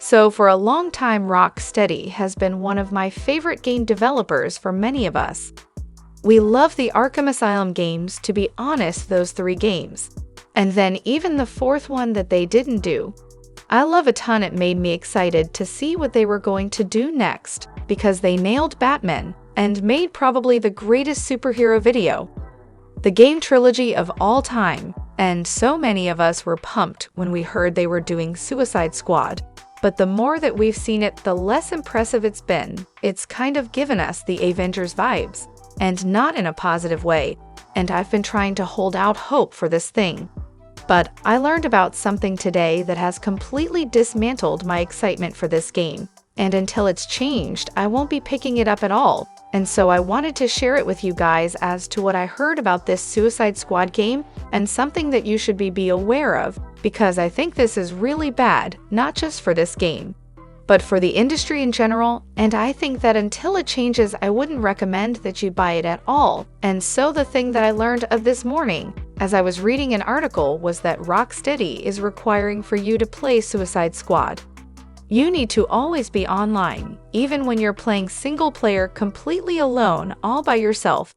So for a long time, Rocksteady has been one of my favorite game developers for many of us. We love the Arkham Asylum games, to be honest, those 3 games. And then even the 4th one that they didn't do. I love a ton. It made me excited to see what they were going to do next, because they nailed Batman and made probably the greatest superhero video. The game trilogy of all time, and so many of us were pumped when we heard they were doing Suicide Squad. But the more that we've seen it, the less impressive it's been. It's kind of given us the Avengers vibes, and not in a positive way, and I've been trying to hold out hope for this thing. But I learned about something today that has completely dismantled my excitement for this game, and until it's changed, I won't be picking it up at all. And so I wanted to share it with you guys as to what I heard about this Suicide Squad game and something that you should be aware of, because I think this is really bad, not just for this game, but for the industry in general, and I think that until it changes, I wouldn't recommend that you buy it at all. And so the thing that I learned of this morning, as I was reading an article, was that Rocksteady is requiring for you to play Suicide Squad. You need to always be online, even when you're playing single player completely alone, all by yourself.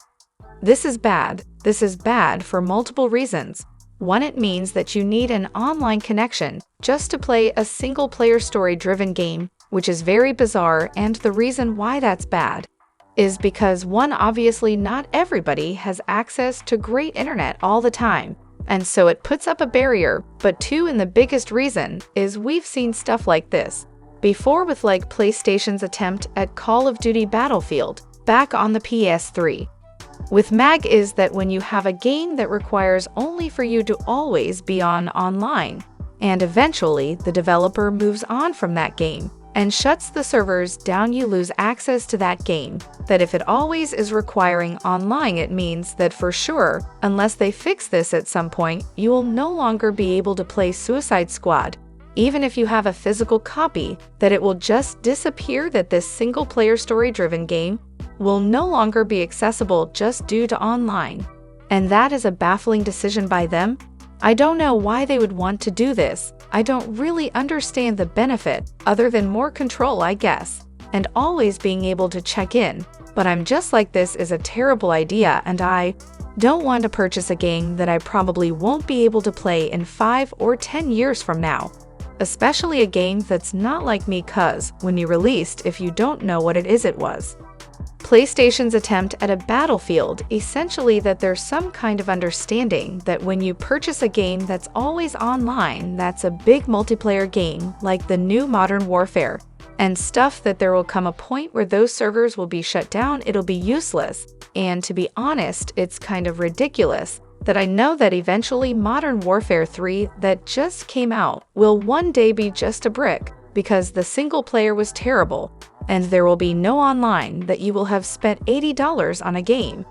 This is bad. This is bad for multiple reasons. One, it means that you need an online connection just to play a single-player story-driven game, which is very bizarre, and the reason why that's bad is because 1, obviously not everybody has access to great internet all the time, and so it puts up a barrier, but 2, and the biggest reason, is we've seen stuff like this before with like PlayStation's attempt at Call of Duty Battlefield back on the PS3. With MAG is that when you have a game that requires only for you to always be online, and eventually the developer moves on from that game and shuts the servers down, you lose access to that game. That if it always is requiring online, it means that for sure, unless they fix this at some point, you will no longer be able to play Suicide Squad. Even if you have a physical copy, that it will just disappear, that this single-player story-driven game will no longer be accessible just due to online. And that is a baffling decision by them. I don't know why they would want to do this. I don't really understand the benefit, other than more control, I guess, and always being able to check in. But I'm just like, this is a terrible idea, and I don't want to purchase a game that I probably won't be able to play in 5 or 10 years from now. Especially a game that's not like me, cuz when you released, if you don't know what it is, it was PlayStation's attempt at a Battlefield, essentially that there's some kind of understanding that when you purchase a game that's always online, that's a big multiplayer game like the new Modern Warfare and stuff, that there will come a point where those servers will be shut down, it'll be useless. And to be honest, it's kind of ridiculous that I know that eventually Modern Warfare 3 that just came out will one day be just a brick because the single player was terrible, and there will be no online, that you will have spent $80 on a game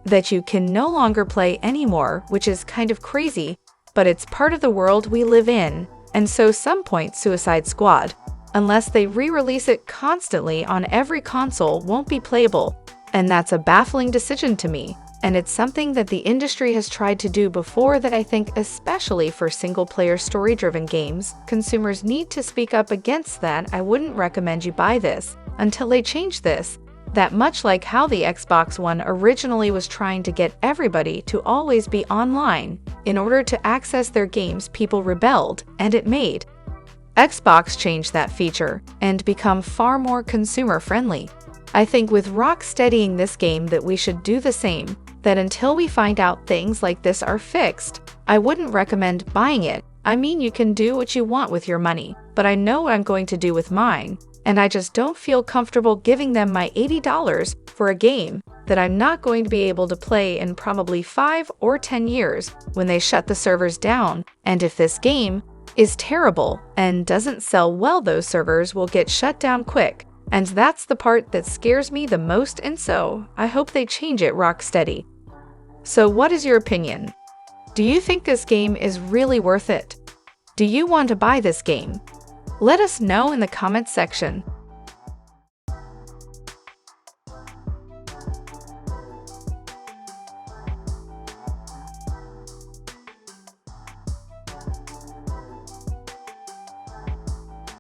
that you can no longer play anymore, which is kind of crazy, but it's part of the world we live in. And so some point Suicide Squad, unless they re-release it constantly on every console, won't be playable. And that's a baffling decision to me. And it's something that the industry has tried to do before, that I think, especially for single-player story-driven games, consumers need to speak up against that. I wouldn't recommend you buy this until they change this. That much like how the Xbox One originally was trying to get everybody to always be online in order to access their games, people rebelled, and it made Xbox change that feature and become far more consumer-friendly. I think with Rocksteadying this game that we should do the same, that until we find out things like this are fixed, I wouldn't recommend buying it. I mean, you can do what you want with your money, but I know what I'm going to do with mine, and I just don't feel comfortable giving them my $80 for a game that I'm not going to be able to play in probably 5 or 10 years when they shut the servers down. And if this game is terrible and doesn't sell well, those servers will get shut down quick. And that's the part that scares me the most, and so I hope they change it, Rocksteady. So what is your opinion? Do you think this game is really worth it? Do you want to buy this game? Let us know in the comments section.